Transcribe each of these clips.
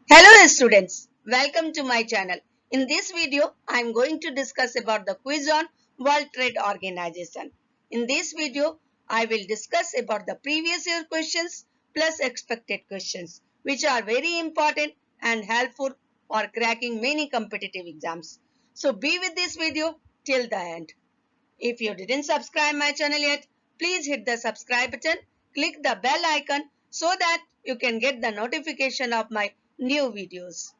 Hello students, welcome to my channel. In this video, I am going to discuss about the quiz on World Trade Organization. In this video, I will discuss about the previous year questions plus expected questions, which are very important and helpful for cracking many competitive exams. So be with this video till the end. If you didn't subscribe my channel yet, please hit the subscribe button, click the bell icon so that you can get the notification of my new videos.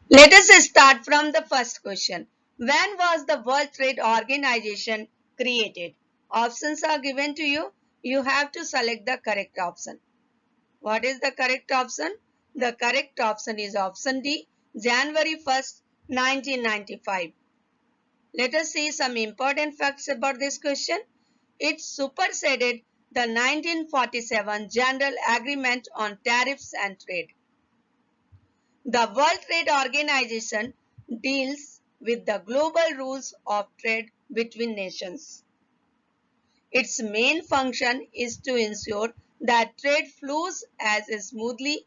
Let us start from the first question. When was the World Trade Organization created? Options are given to you. You have to select the correct option. What is the correct option? The correct option is option D, January 1st, 1995. Let us see some important facts about this question. It superseded the 1947 General Agreement on Tariffs and Trade. The World Trade Organization deals with the global rules of trade between nations. Its main function is to ensure that trade flows as smoothly,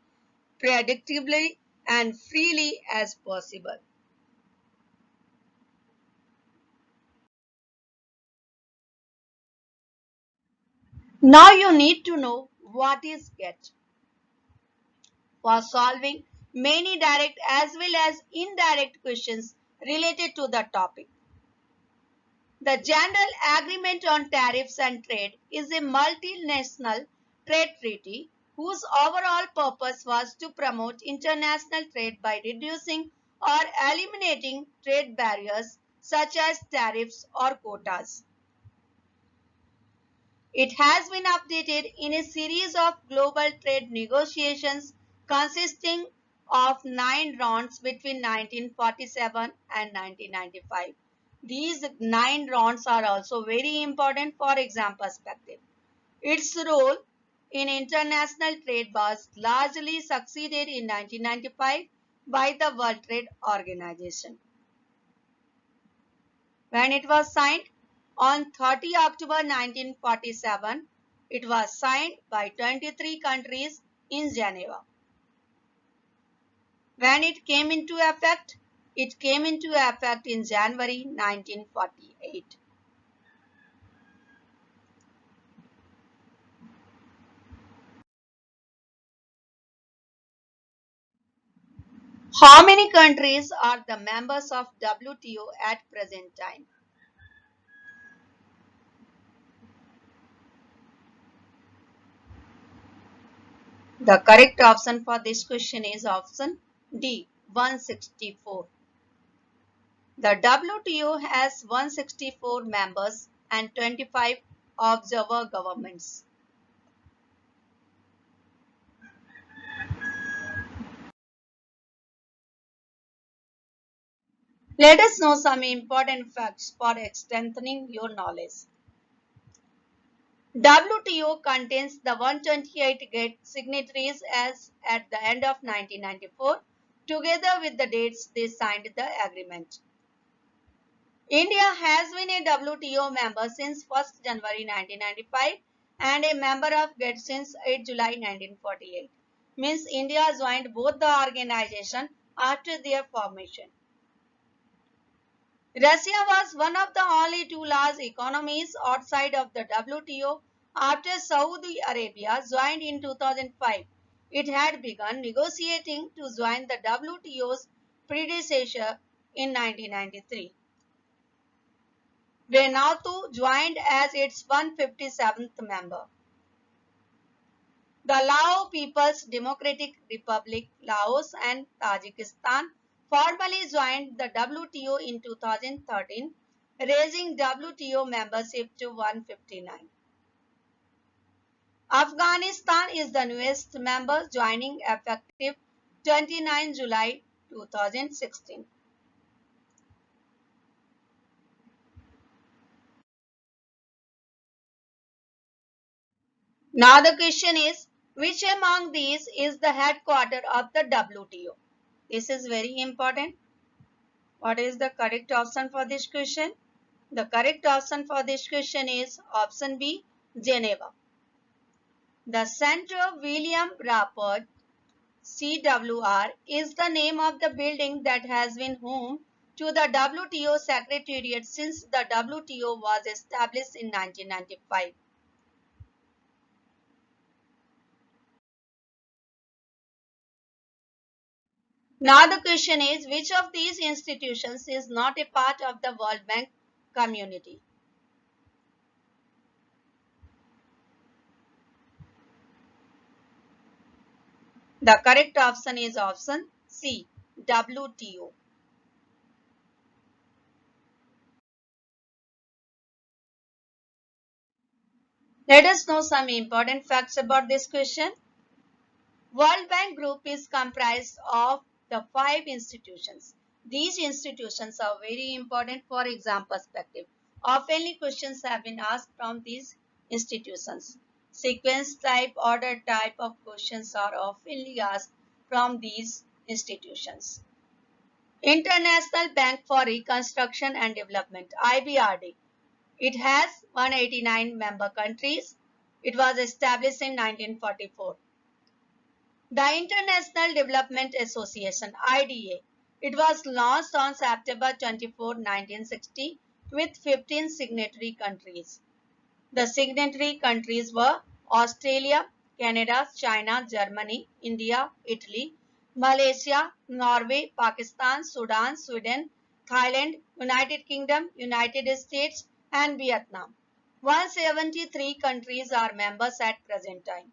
predictably, and freely as possible. Now you need to know what is GET. For solving many direct as well as indirect questions related to the topic. The General Agreement on Tariffs and Trade is a multinational trade treaty whose overall purpose was to promote international trade by reducing or eliminating trade barriers such as tariffs or quotas. It has been updated in a series of global trade negotiations consisting of 9 rounds between 1947 and 1995. These 9 rounds are also very important for exam perspective. Its role in international trade was largely succeeded in 1995 by the World Trade Organization. When it was signed on 30 October 1947, it was signed by 23 countries in Geneva. When it came into effect in January 1948. How many countries are the members of WTO at present time? The correct option for this question is option D, 164. The WTO has 164 members and 25 observer governments. Let us know some important facts for strengthening your knowledge. WTO contains the 128 signatories as at the end of 1994, together with the dates they signed the agreement. India has been a WTO member since 1st January 1995 and a member of GATT since 8 July 1948. Means India joined both the organization after their formation. Russia was one of the only two large economies outside of the WTO after Saudi Arabia joined in 2005. It had begun negotiating to join the WTO's predecessor in 1993. Vanuatu joined as its 157th member. The Lao People's Democratic Republic, Laos and Tajikistan formally joined the WTO in 2013, raising WTO membership to 159. Afghanistan is the newest member, joining effective 29 July 2016. Now the question is, which among these is the headquarter of the WTO? This is very important. What is the correct option for this question? The correct option for this question is option B, Geneva. The Centre William Rapport CWR is the name of the building that has been home to the WTO Secretariat since the WTO was established in 1995. Now the question is, which of these institutions is not a part of the World Bank community? The correct option is option C, WTO. Let us know some important facts about this question. World Bank Group is comprised of the 5 institutions. These institutions are very important for exam perspective. Oftenly questions have been asked from these institutions. Sequence type, order type of questions are oftenly asked from these institutions. International Bank for Reconstruction and Development, IBRD. It has 189 member countries. It was established in 1944. The International Development Association, IDA. It was launched on September 24, 1960 with 15 signatory countries. The signatory countries were Australia, Canada, China, Germany, India, Italy, Malaysia, Norway, Pakistan, Sudan, Sweden, Thailand, United Kingdom, United States, and Vietnam. 173 countries are members at present time.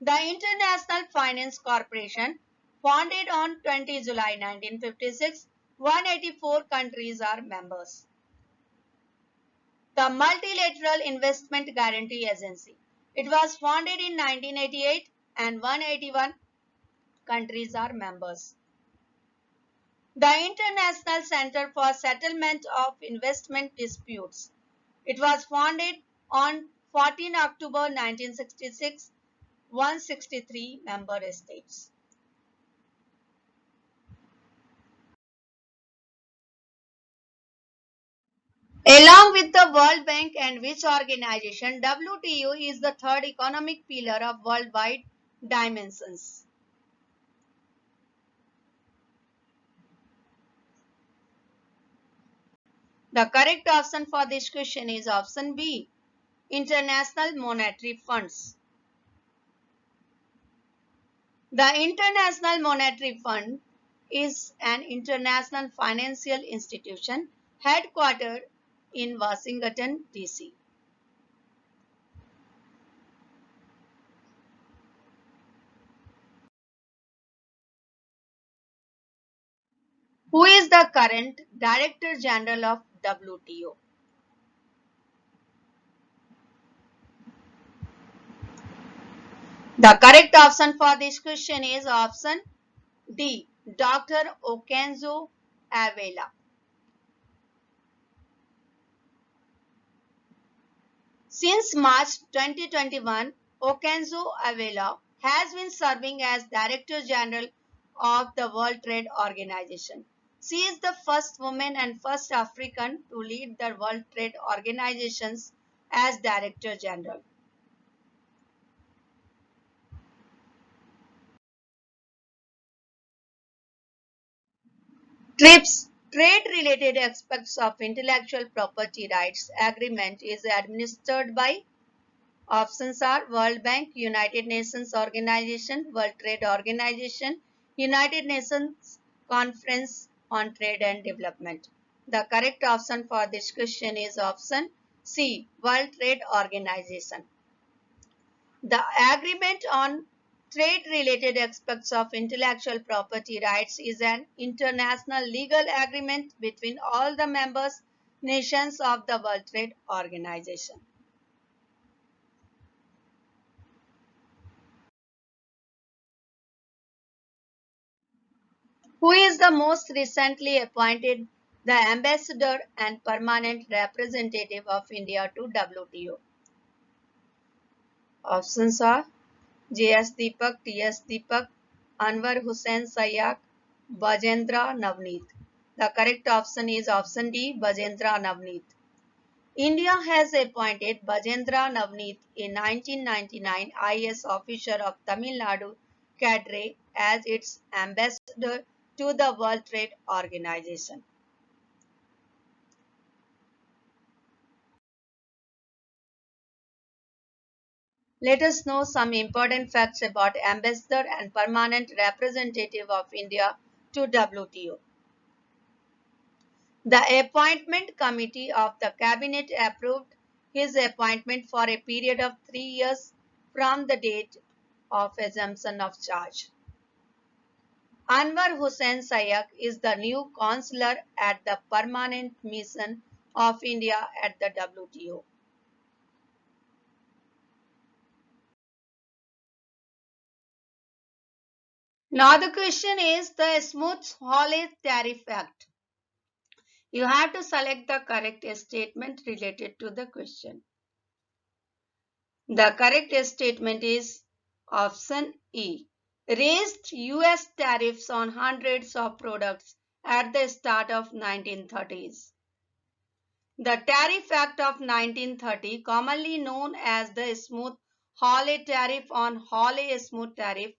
The International Finance Corporation, founded on 20 July 1956, 184 countries are members. The Multilateral Investment Guarantee Agency. It was founded in 1988 and 181 countries are members. The International Center for Settlement of Investment Disputes. It was founded on 14 October 1966, 163 member states. Along with the World Bank and which organization, WTO is the third economic pillar of worldwide dimensions. The correct option for this question is option B, International Monetary Funds. The International Monetary Fund is an international financial institution headquartered in Washington, D.C. Who is the current Director General of WTO? The correct option for this question is option D, Dr. Okonjo-Iweala. Since March 2021, Okonjo-Iweala has been serving as Director General of the World Trade Organization. She is the first woman and first African to lead the World Trade Organization as Director General. TRIPS, Trade-Related Aspects of Intellectual Property Rights Agreement, is administered by options are World Bank, United Nations Organization, World Trade Organization, United Nations Conference on Trade and Development. The correct option for this question is option C, World Trade Organization. The Agreement on Trade-Related Aspects of Intellectual Property Rights is an international legal agreement between all the members nations of the World Trade Organization. Who is the most recently appointed the ambassador and permanent representative of India to WTO? Options are J.S. Deepak, T.S. Deepak, Anwar Hussain Shaik, Brajendra Navnit. The correct option is option D, Brajendra Navnit. India has appointed Brajendra Navnit, a 1999 IAS officer of Tamil Nadu cadre, as its ambassador to the World Trade Organization. Let us know some important facts about ambassador and permanent representative of India to WTO. The appointment committee of the cabinet approved his appointment for a period of 3 years from the date of assumption of charge. Anwar Hussain Shaik is the new consular at the Permanent Mission of India at the WTO. Now the question is the Smooth-Hawley Tariff Act. You have to select the correct statement related to the question. The correct statement is option E. Raised US tariffs on hundreds of products at the start of 1930s. The Tariff Act of 1930, commonly known as the Smooth-Hawley Tariff on Hawley-Smooth Tariff,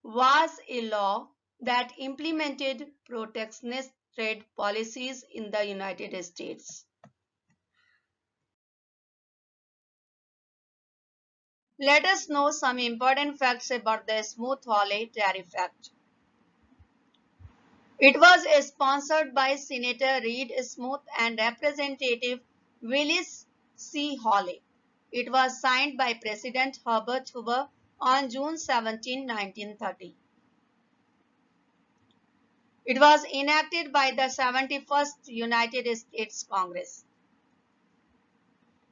was a law that implemented protectionist trade policies in the United States. Let us know some important facts about the Smooth-Hawley Tariff Act. It was sponsored by Senator Reed Smoot and Representative Willis C. Hawley. It was signed by President Herbert Hoover on June 17, 1930. It was enacted by the 71st United States Congress.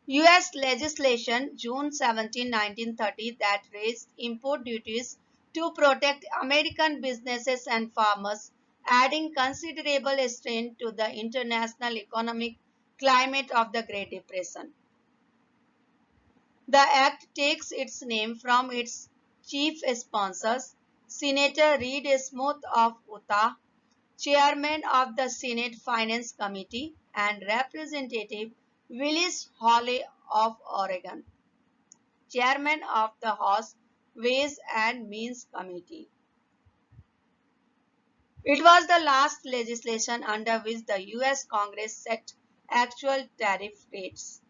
U.S. legislation June 17, 1930 that raised import duties to protect American businesses and farmers, adding considerable strain to the international economic climate of the Great Depression. The act takes its name from its chief sponsors, Senator Reed Smoot of Utah, Chairman of the Senate Finance Committee, and Representative Willis Hawley of Oregon, Chairman of the House Ways and Means Committee. It was the last legislation under which the US Congress set actual tariff rates.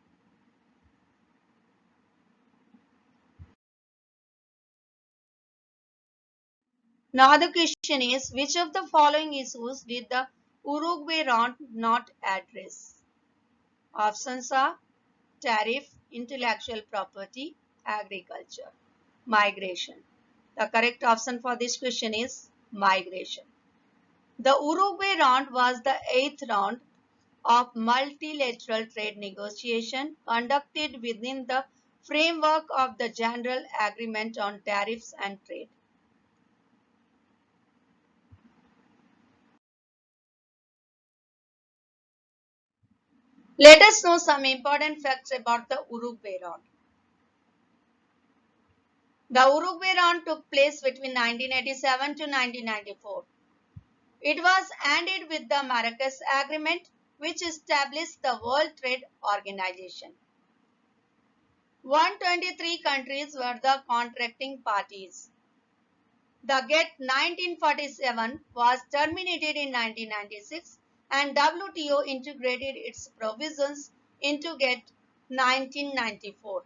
Now the question is, which of the following issues did the Uruguay round not address? Options are tariff, intellectual property, agriculture, migration. The correct option for this question is migration. The Uruguay round was the eighth round of multilateral trade negotiation conducted within the framework of the General Agreement on Tariffs and Trade. Let us know some important facts about the Uruguay round. The Uruguay round took place between 1987 to 1994. It was ended with the Marrakesh Agreement, which established the World Trade Organization. 123 countries were the contracting parties. The GATT 1947 was terminated in 1996 and WTO integrated its provisions into GATT 1994.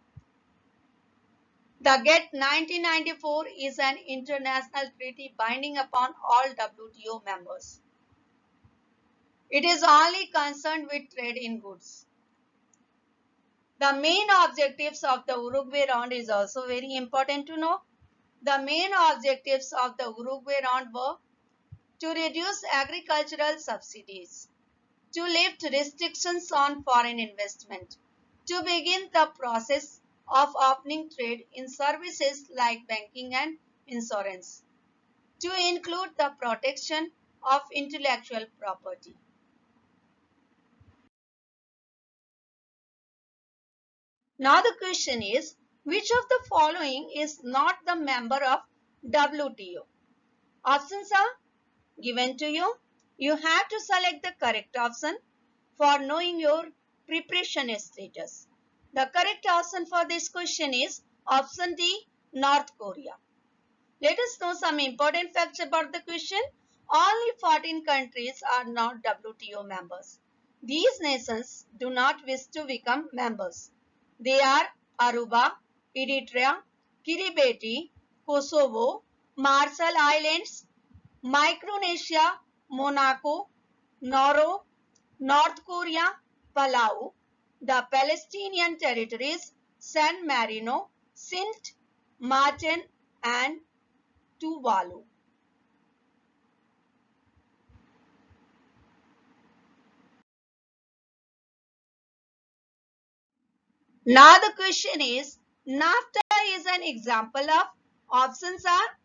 The GATT 1994 is an international treaty binding upon all WTO members. It is only concerned with trade in goods. The main objectives of the Uruguay round is also very important to know. The main objectives of the Uruguay round were to reduce agricultural subsidies, to lift restrictions on foreign investment, to begin the process of opening trade in services like banking and insurance, to include the protection of intellectual property. Now the question is, which of the following is not the member of WTO? Options are given to you. You have to select the correct option for knowing your preparation status. The correct option for this question is option D, North Korea. Let us know some important facts about the question. Only 14 countries are not WTO members. These nations do not wish to become members. They are Aruba, Eritrea, Kiribati, Kosovo, Marshall Islands, Micronesia, Monaco, Nauru, North Korea, Palau, the Palestinian territories, San Marino, Sint Maarten, and Tuvalu. Now the question is, NAFTA is an example of options are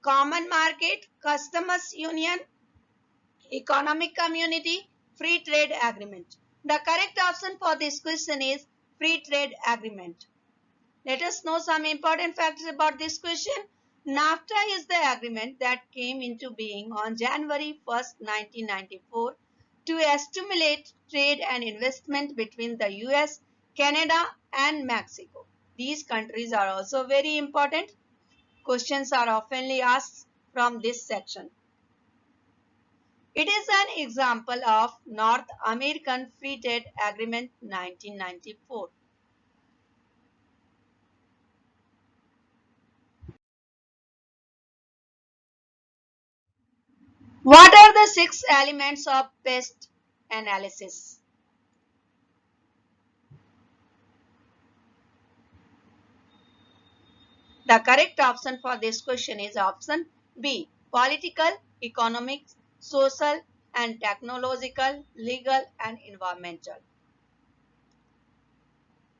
common market, customs union, economic community, free trade agreement. The correct option for this question is free trade agreement. Let us know some important facts about this question. NAFTA is the agreement that came into being on January 1st, 1994 to stimulate trade and investment between the US, Canada and Mexico. These countries are also very important. Questions are oftenly asked from this section. It is an example of North American Free Trade Agreement 1994. What are the 6 elements of pest analysis? The correct option for this question is option B. Political, economic, social and technological, legal and environmental.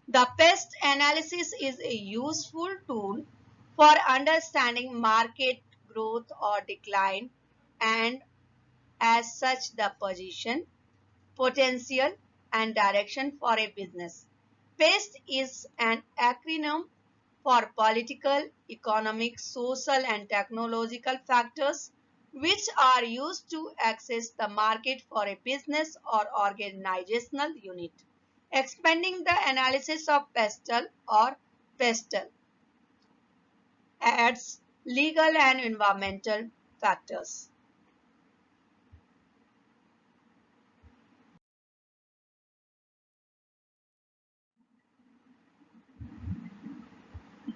The pest analysis is a useful tool for understanding market growth or decline and as such the position, potential and direction for a business. PEST is an acronym for political, economic, social and technological factors which are used to access the market for a business or organizational unit. Expanding the analysis of PESTEL or PESTEL adds legal and environmental factors.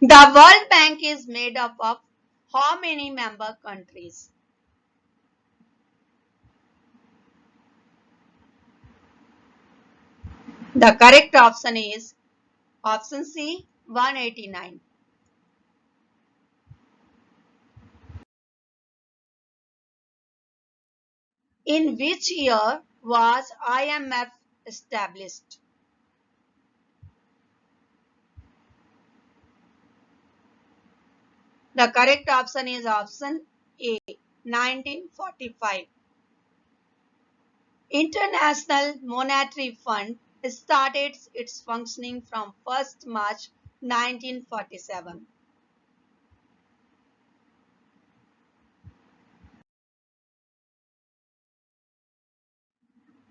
The World Bank is made up of how many member countries? The correct option is option C, 189. In which year was IMF established? The correct option is option A, 1945. International Monetary Fund started its functioning from 1st March 1947.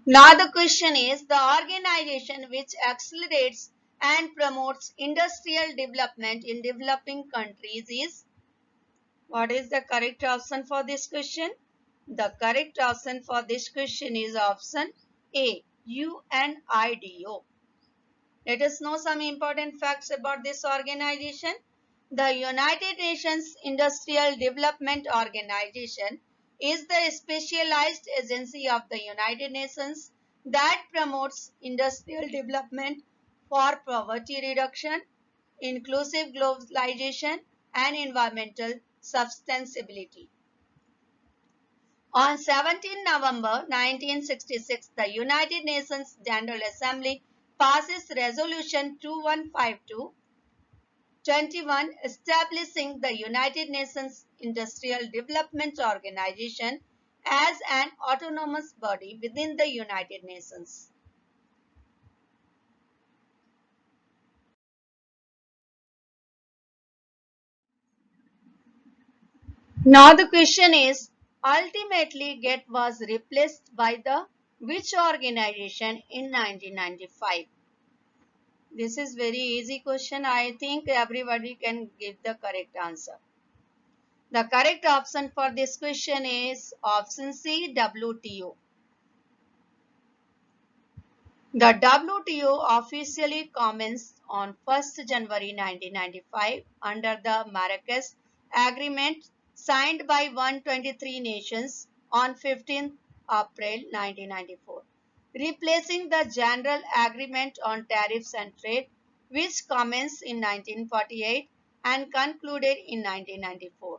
Now the question is the organization which accelerates and promotes industrial development in developing countries is. What is the correct option for this question? The correct option for this question is option A, UNIDO. Let us know some important facts about this organization. The United Nations Industrial Development Organization is the specialized agency of the United Nations that promotes industrial development for poverty reduction, inclusive globalization, and environmental sustainability. On 17 November 1966, the United Nations General Assembly passes Resolution 2152-21 establishing the United Nations Industrial Development Organization as an autonomous body within the United Nations. Now the question is, ultimately GATT was replaced by the which organization in 1995? This is very easy question. I think everybody can give the correct answer. The correct option for this question is option C, WTO. The WTO officially commenced on 1st January 1995 under the Marrakesh Agreement signed by 123 nations on 15th April 1994, replacing the General Agreement on Tariffs and Trade, which commenced in 1948 and concluded in 1994.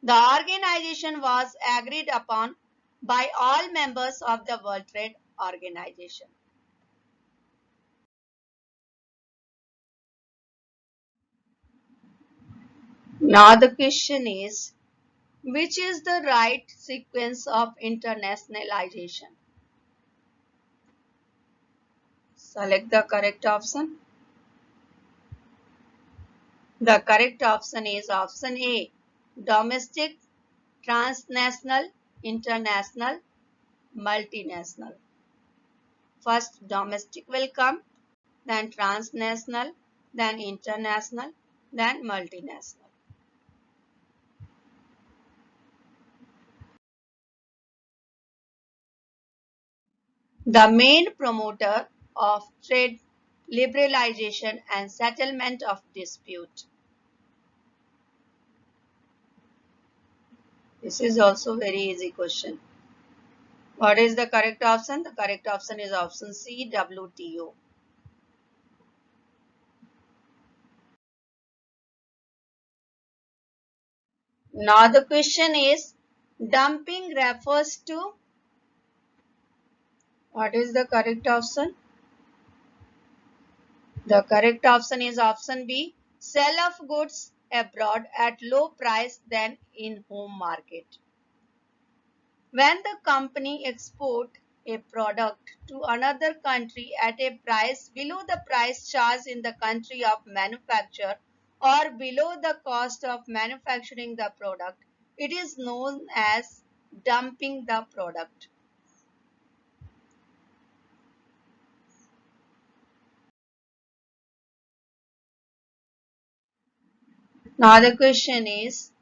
The organization was agreed upon by all members of the World Trade Organization. Now the question is, which is the right sequence of internationalization? Select the correct option. The correct option is option A, domestic, transnational, international, multinational. First domestic will come, then transnational, then international, then multinational. The main promoter of trade liberalization and settlement of dispute. This is also very easy question. What is the correct option? The correct option is option C, WTO. Now the question is, dumping refers to, what is the correct option? The correct option is option B, sell of goods abroad at low price than in home market. When the company export a product to another country at a price below the price charged in the country of manufacture or below the cost of manufacturing the product, it is known as dumping the product. Now the question is,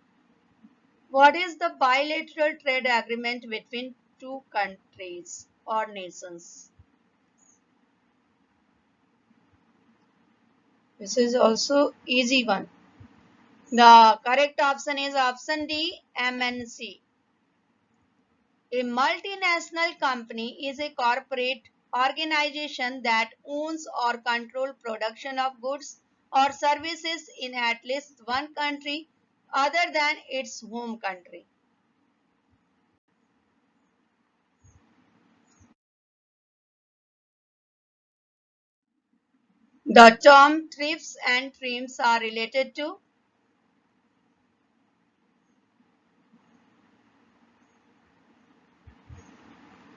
what is the bilateral trade agreement between two countries or nations? This is also easy one. The correct option is option D, MNC. A multinational company is a corporate organization that owns or controls production of goods or services in at least one country other than its home country. The term tariffs and trims are related to.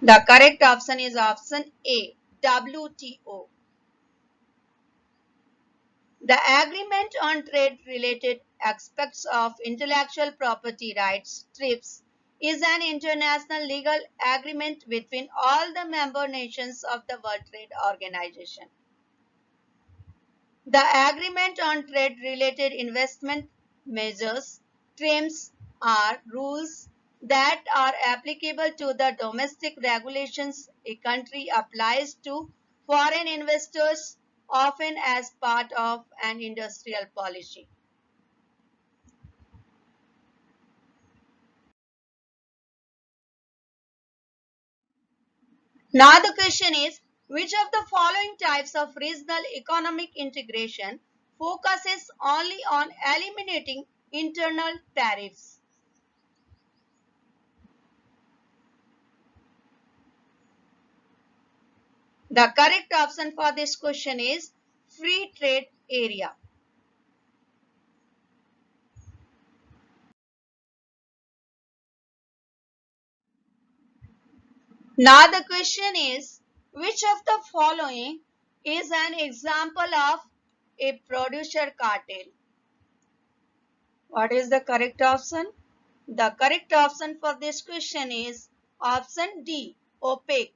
The correct option is option A, WTO. The Agreement on Trade-related Aspects of Intellectual Property Rights (TRIPS) is an international legal agreement between all the member nations of the World Trade Organization. The Agreement on Trade-related Investment Measures (TRIMs) are rules that are applicable to the domestic regulations a country applies to foreign investors, often as part of an industrial policy. Now the question is, which of the following types of regional economic integration focuses only on eliminating internal tariffs? The correct option for this question is free trade area. Now the question is, which of the following is an example of a producer cartel? What is the correct option? The correct option for this question is option D, OPEC.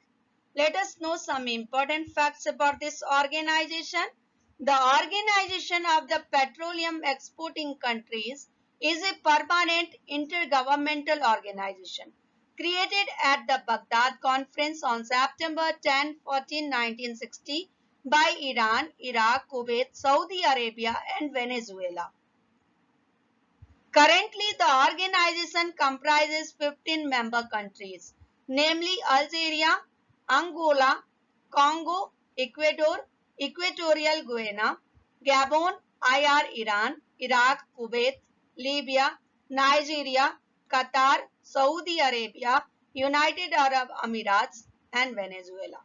Let us know some important facts about this organization. The Organization of the Petroleum Exporting Countries is a permanent intergovernmental organization created at the Baghdad Conference on September 10, 1960 by Iran, Iraq, Kuwait, Saudi Arabia and Venezuela. Currently, the organization comprises 15 member countries, namely Algeria, Angola, Congo, Ecuador, Equatorial Guinea, Gabon, Iran, Iraq, Kuwait, Libya, Nigeria, Qatar, Saudi Arabia, United Arab Emirates, and Venezuela.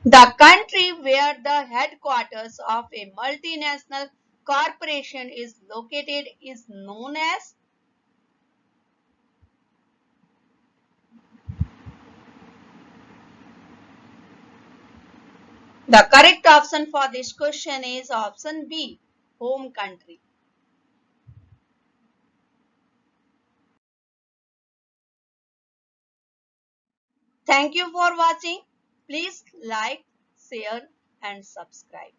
The country where the headquarters of a multinational corporation is located is known as. The correct option for this question is option B, home country. Thank you for watching. Please like, share and subscribe.